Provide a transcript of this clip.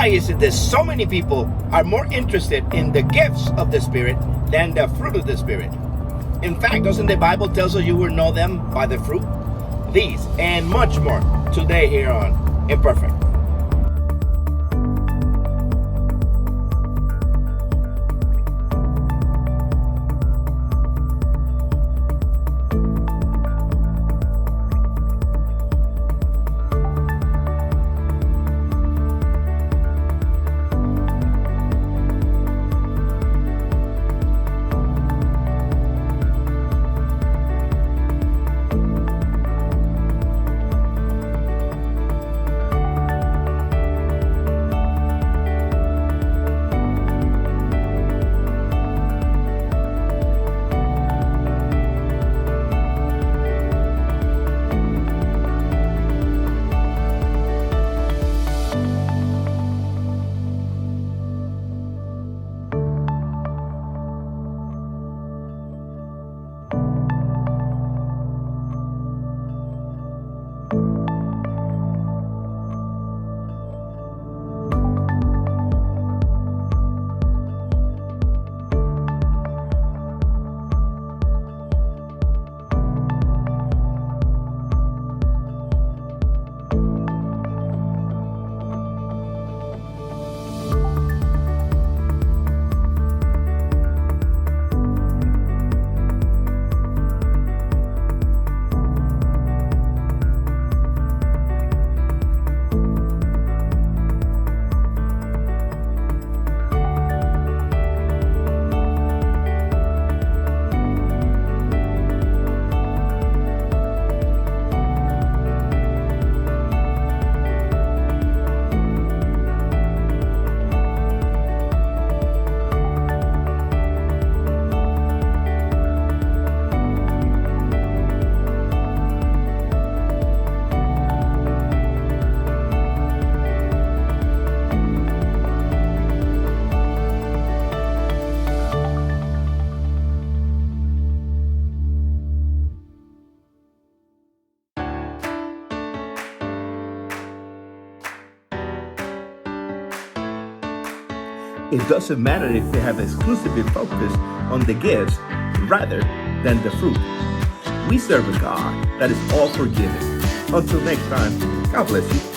Why is it that so many people are more interested in the gifts of the Spirit than the fruit of the Spirit? In fact, doesn't the Bible tell us you will know them by the fruit? These and much more today here on ImPerfect. It doesn't matter if they have exclusively focused on the gifts rather than the fruit. We serve a God that is all forgiving. Until next time, God bless you.